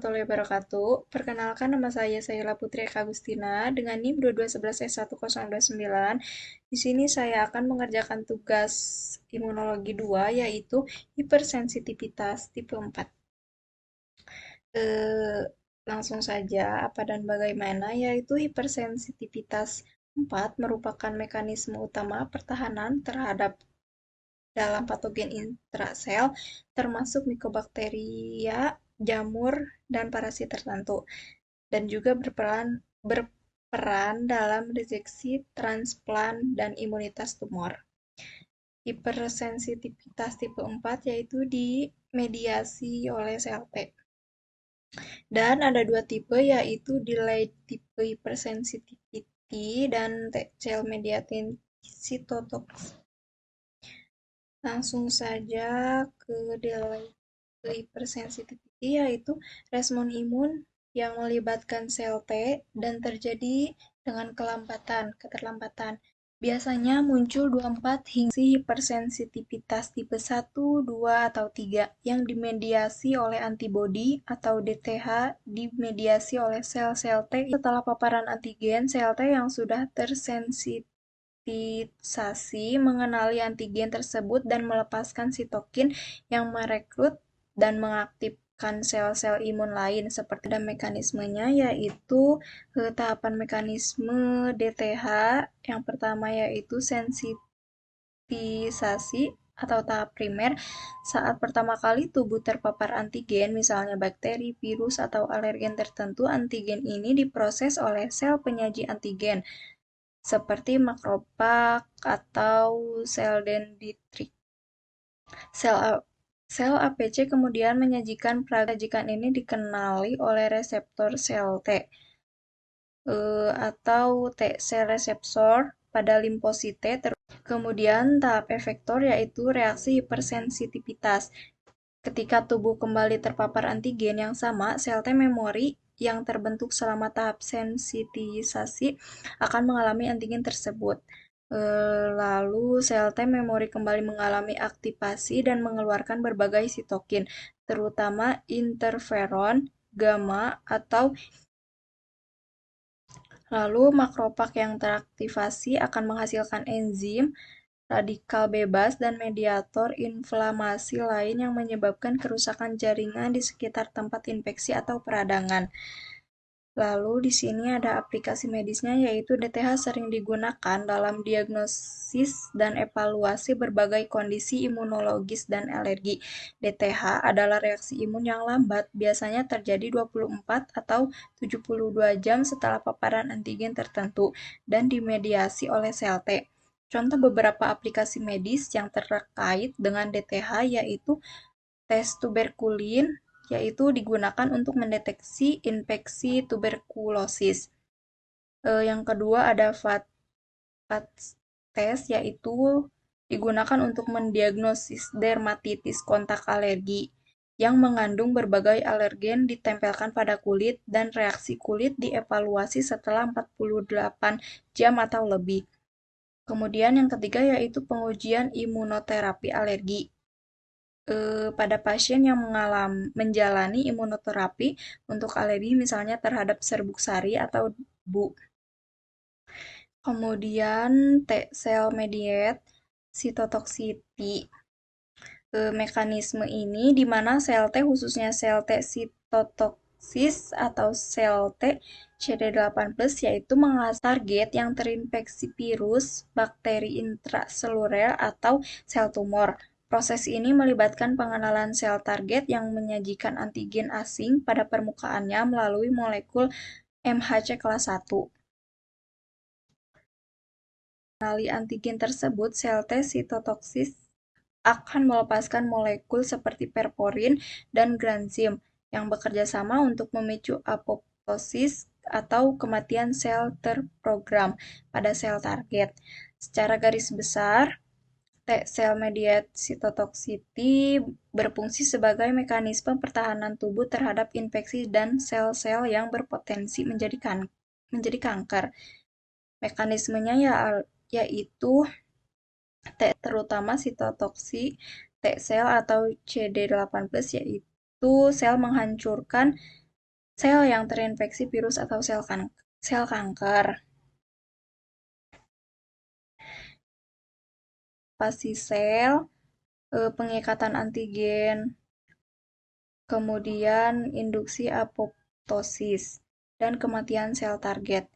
warahmatullahi wabarakatuh. Perkenalkan, nama saya Sayla Putri Eka Agustina dengan NIM 2211S1029. Di sini saya akan mengerjakan tugas imunologi 2 yaitu hipersensitivitas tipe 4. Eh, Langsung saja apa dan bagaimana, yaitu hipersensitivitas 4 merupakan mekanisme utama pertahanan terhadap dalam patogen intrasel, termasuk mikobakteria, jamur, dan parasit tertentu, dan juga berperan dalam rejeksi, transplant, dan imunitas tumor. Hipersensitivitas tipe 4 yaitu dimediasi oleh sel T. Dan ada dua tipe, yaitu delayed type hypersensitivity dan T-cell mediated cytotoxicity. Langsung saja ke delayed hypersensitivity, yaitu respon imun yang melibatkan sel T dan terjadi dengan keterlambatan. Biasanya muncul 24 hingga hipersensitivitas tipe 1, 2, atau 3 yang dimediasi oleh antibodi atau DTH dimediasi oleh sel-sel T. Setelah paparan antigen, sel T yang sudah tersensitisasi mengenali antigen tersebut dan melepaskan sitokin yang merekrut dan mengaktifkan sel-sel imun lain. Seperti dan mekanismenya, yaitu tahapan mekanisme DTH. Yang pertama yaitu sensitisasi atau tahap primer. Saat pertama kali tubuh terpapar antigen, misalnya bakteri, virus, atau alergen tertentu, antigen ini diproses oleh sel penyaji antigen seperti makrofag atau sel dendritrik. Sel APC kemudian menyajikan prasajikan ini dikenali oleh reseptor sel T atau T-sel reseptor pada limfosit T. Kemudian tahap efektor yaitu reaksi hipersensitivitas. Ketika tubuh kembali terpapar antigen yang sama, sel T memori yang terbentuk selama tahap sensitisasi akan mengalami antigen tersebut. Lalu sel T memori kembali mengalami aktivasi dan mengeluarkan berbagai sitokin, terutama interferon, gamma, atau lalu makrofag yang teraktivasi akan menghasilkan enzim, radikal bebas, dan mediator inflamasi lain yang menyebabkan kerusakan jaringan di sekitar tempat infeksi atau peradangan. Lalu di sini ada aplikasi medisnya, yaitu DTH sering digunakan dalam diagnosis dan evaluasi berbagai kondisi imunologis dan alergi. DTH adalah reaksi imun yang lambat, biasanya terjadi 24 atau 72 jam setelah paparan antigen tertentu dan dimediasi oleh sel T. Contoh beberapa aplikasi medis yang terkait dengan DTH yaitu tes tuberkulin, yaitu digunakan untuk mendeteksi infeksi tuberkulosis. Yang kedua ada FAT test, yaitu digunakan untuk mendiagnosis dermatitis kontak alergi yang mengandung berbagai alergen ditempelkan pada kulit dan reaksi kulit dievaluasi setelah 48 jam atau lebih. Kemudian yang ketiga yaitu pengujian imunoterapi alergi pada pasien yang menjalani imunoterapi untuk alergi misalnya terhadap serbuk sari atau debu. Kemudian T-cell mediated cytotoxicity. Mekanisme ini di mana sel T, khususnya sel T sitotoksis atau sel T CD8+, yaitu mengasah target yang terinfeksi virus, bakteri intraseluler, atau sel tumor. Proses ini melibatkan pengenalan sel target yang menyajikan antigen asing pada permukaannya melalui molekul MHC kelas 1. Mengenali antigen tersebut, sel T sitotoksis akan melepaskan molekul seperti perforin dan granzim yang bekerja sama untuk memicu apoptosis atau kematian sel terprogram pada sel target. Secara garis besar, T-cell mediated cytotoxicity berfungsi sebagai mekanisme pertahanan tubuh terhadap infeksi dan sel-sel yang berpotensi menjadi kanker. Mekanismenya yaitu terutama sitotoksi T-sel atau CD8+, yaitu sel menghancurkan sel yang terinfeksi virus atau sel kanker. Pasti sel, pengikatan antigen, kemudian induksi apoptosis, dan kematian sel target.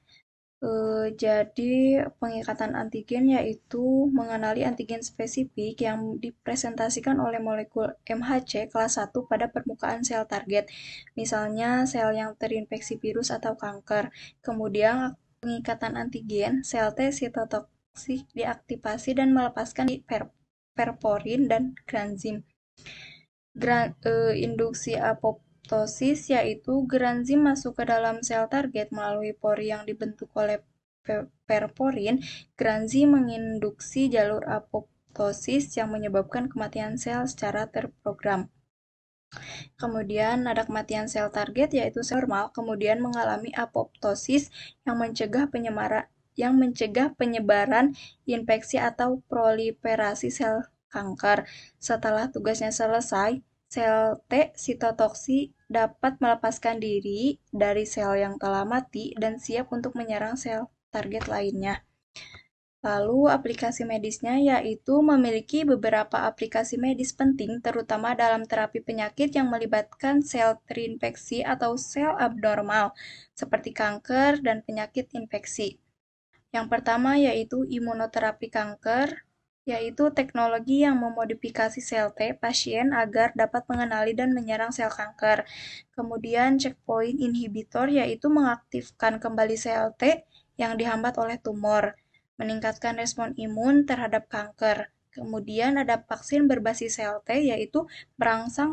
Jadi pengikatan antigen yaitu mengenali antigen spesifik yang dipresentasikan oleh molekul MHC kelas 1 pada permukaan sel target, misalnya sel yang terinfeksi virus atau kanker. Kemudian pengikatan antigen, sel T sitotoksik diaktifasi dan melepaskan di perporin dan granzim. Induksi apoptosis yaitu granzim masuk ke dalam sel target melalui pori yang dibentuk oleh perporin. Granzim menginduksi jalur apoptosis yang menyebabkan kematian sel secara terprogram. Kemudian ada kematian sel target yaitu sel normal kemudian mengalami apoptosis yang mencegah penyebaran infeksi atau proliferasi sel kanker. Setelah tugasnya selesai, sel T sitotoksi dapat melepaskan diri dari sel yang telah mati dan siap untuk menyerang sel target lainnya. Lalu aplikasi medisnya yaitu memiliki beberapa aplikasi medis penting terutama dalam terapi penyakit yang melibatkan sel terinfeksi atau sel abnormal seperti kanker dan penyakit infeksi. Yang pertama yaitu imunoterapi kanker, yaitu teknologi yang memodifikasi sel T pasien agar dapat mengenali dan menyerang sel kanker. Kemudian checkpoint inhibitor yaitu mengaktifkan kembali sel T yang dihambat oleh tumor, meningkatkan respon imun terhadap kanker. Kemudian ada vaksin berbasis sel T yaitu merangsang